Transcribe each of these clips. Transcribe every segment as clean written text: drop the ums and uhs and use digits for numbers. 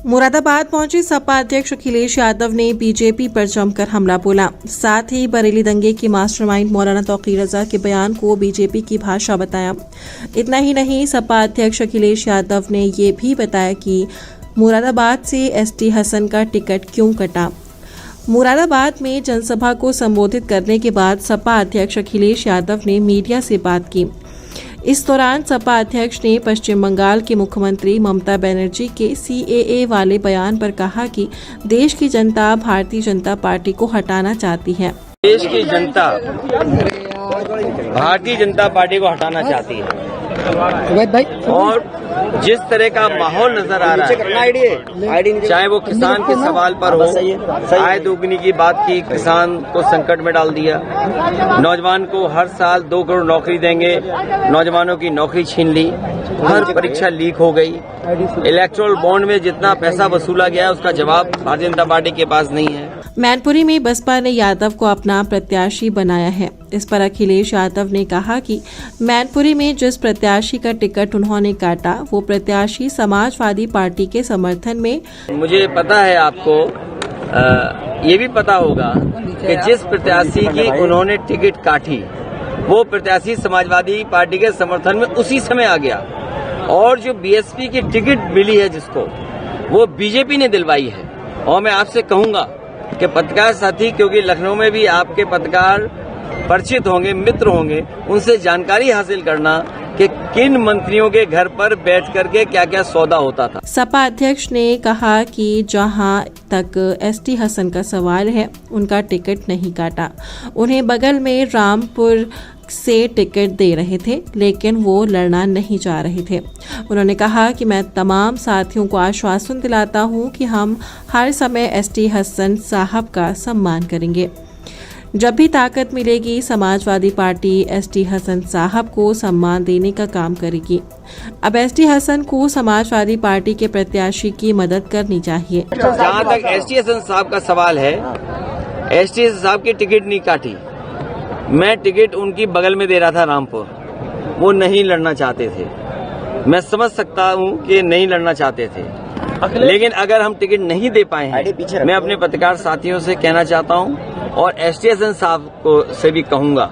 मुरादाबाद पहुंचे सपा अध्यक्ष अखिलेश यादव ने बीजेपी पर जमकर हमला बोला। साथ ही बरेली दंगे की मास्टरमाइंड मौलाना तौकीर रजा के बयान को बीजेपी की भाषा बताया। इतना ही नहीं, सपा अध्यक्ष अखिलेश यादव ने ये भी बताया कि मुरादाबाद से एसटी हसन का टिकट क्यों कटा। मुरादाबाद में जनसभा को संबोधित करने के बाद सपा अध्यक्ष अखिलेश यादव ने मीडिया से बात की। इस दौरान सपा अध्यक्ष ने पश्चिम बंगाल के मुख्यमंत्री ममता बनर्जी के CAA वाले बयान पर कहा कि देश की जनता भारतीय जनता पार्टी को हटाना चाहती है। देश की जनता भारतीय जनता पार्टी को हटाना चाहती है और जिस तरह का माहौल नजर आ रहा है, चाहे वो किसान के सवाल पर हो, आय दोगुनी की बात की, किसान को संकट में डाल दिया, नौजवान को हर साल 2 करोड़ नौकरी देंगे, नौजवानों की नौकरी छीन ली, हर परीक्षा लीक हो गई, इलेक्टोरल बॉन्ड में जितना पैसा वसूला गया उसका जवाब भारतीय जनता पार्टी के पास नहीं है। मैनपुरी में बसपा ने यादव को अपना प्रत्याशी बनाया है। इस पर अखिलेश यादव ने कहा कि मैनपुरी में जिस प्रत्याशी का टिकट उन्होंने काटा वो प्रत्याशी समाजवादी पार्टी के समर्थन में। मुझे पता है, आपको ये भी पता होगा कि जिस प्रत्याशी की उन्होंने टिकट काटी वो प्रत्याशी समाजवादी पार्टी के समर्थन में उसी समय आ गया, और जो BSP की टिकट मिली है जिसको, वो बीजेपी ने दिलवाई है। और मैं आपसे कहूंगा कि पत्रकार साथी, क्योंकि लखनऊ में भी आपके पत्रकार परिचित होंगे, मित्र होंगे, उनसे जानकारी हासिल करना कि किन मंत्रियों के घर पर बैठ करके क्या क्या सौदा होता था। सपा अध्यक्ष ने कहा कि जहां तक ST हसन का सवाल है, उनका टिकट नहीं काटा। उन्हें बगल में रामपुर से टिकट दे रहे थे, लेकिन वो लड़ना नहीं चाह रहे थे। उन्होंने कहा कि मैं तमाम साथियों को आश्वासन दिलाता हूं कि हम हर समय ST हसन साहब का सम्मान करेंगे। जब भी ताकत मिलेगी, समाजवादी पार्टी ST हसन साहब को सम्मान देने का काम करेगी। अब ST हसन को समाजवादी पार्टी के प्रत्याशी की मदद करनी चाहिए। जहां तक ST हसन साहब का सवाल है, ST हसन साहब की टिकट नहीं काटी, मैं टिकट उनकी बगल में दे रहा था रामपुर। वो नहीं लड़ना चाहते थे, मैं समझ सकता हूं कि नहीं लड़ना चाहते थे, लेकिन अगर हम टिकट नहीं दे पाए हैं, मैं अपने पत्रकार साथियों से कहना चाहता हूं और ST हसन साहब को से भी कहूंगा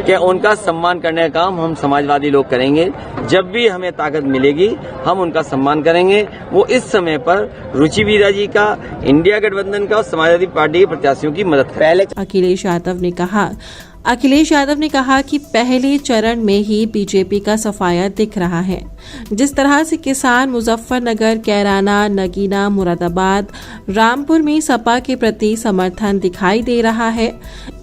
कि उनका सम्मान करने का काम हम समाजवादी लोग करेंगे। जब भी हमें ताकत मिलेगी हम उनका सम्मान करेंगे। वो इस समय पर रुचि वीरा जी का, इंडिया गठबंधन का और समाजवादी पार्टी के प्रत्याशियों की मदद करें। अखिलेश यादव ने कहा कि पहले चरण में ही बीजेपी का सफाया दिख रहा है। जिस तरह से किसान मुजफ्फरनगर, कैराना, नगीना, मुरादाबाद, रामपुर में सपा के प्रति समर्थन दिखाई दे रहा है,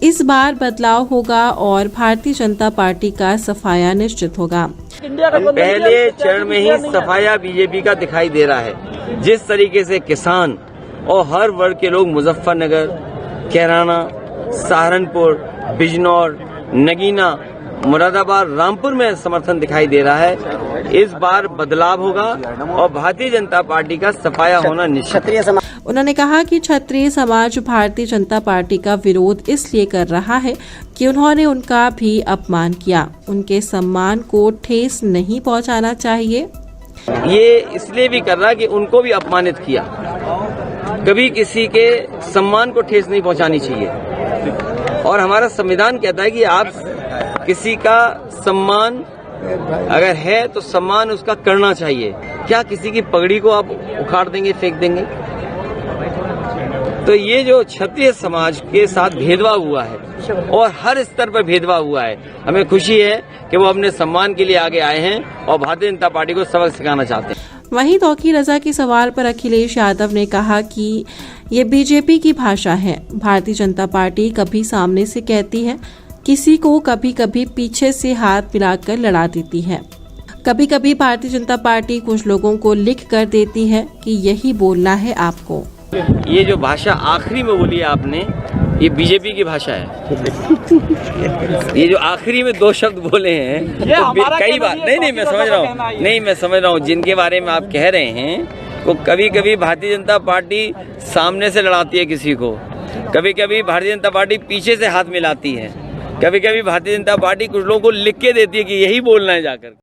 इस बार बदलाव होगा और भारतीय जनता पार्टी का सफाया निश्चित होगा। पहले चरण में ही सफाया बीजेपी का दिखाई दे रहा है। जिस तरीके से किसान और हर वर्ग के लोग मुजफ्फरनगर, कैराना, सहारनपुर, बिजनौर, नगीना, मुरादाबाद, रामपुर में समर्थन दिखाई दे रहा है, इस बार बदलाव होगा और भारतीय जनता पार्टी का सफाया होना निश्चित है। उन्होंने कहा कि क्षत्रिय समाज भारतीय जनता पार्टी का विरोध इसलिए कर रहा है कि उन्होंने उनका भी अपमान किया। उनके सम्मान को ठेस नहीं पहुंचाना चाहिए। ये इसलिए भी कर रहा है कि उनको भी अपमानित किया। कभी किसी के सम्मान को ठेस नहीं पहुंचानी चाहिए, और हमारा संविधान कहता है कि आप किसी का सम्मान अगर है तो सम्मान उसका करना चाहिए। क्या किसी की पगड़ी को आप उखाड़ देंगे, फेंक देंगे? तो ये जो क्षत्रिय समाज के साथ भेदभाव हुआ है और हर स्तर पर भेदभाव हुआ है, हमें खुशी है कि वो अपने सम्मान के लिए आगे आए हैं और भारतीय जनता पार्टी को सबक सिखाना चाहते हैं। वहीं तौकीर रजा के सवाल पर अखिलेश यादव ने कहा कि ये बीजेपी की भाषा है। भारतीय जनता पार्टी कभी सामने से कहती है किसी को, कभी कभी पीछे से हाथ मिलाकर लड़ा देती है। कभी कभी भारतीय जनता पार्टी कुछ लोगों को लिख कर देती है कि यही बोलना है आपको। ये जो भाषा आखिरी में बोली आपने, ये बीजेपी की भाषा है। ये जो आखिरी में 2 शब्द बोले हैं, तो कई बार नहीं मैं समझ रहा हूँ जिनके बारे में आप कह रहे हैं, वो कभी कभी भारतीय जनता पार्टी सामने से लड़ाती है किसी को, कभी कभी भारतीय जनता पार्टी पीछे से हाथ मिलाती है, कभी कभी भारतीय जनता पार्टी कुछ लोगों को लिख के देती है कि यही बोलना है जाकर।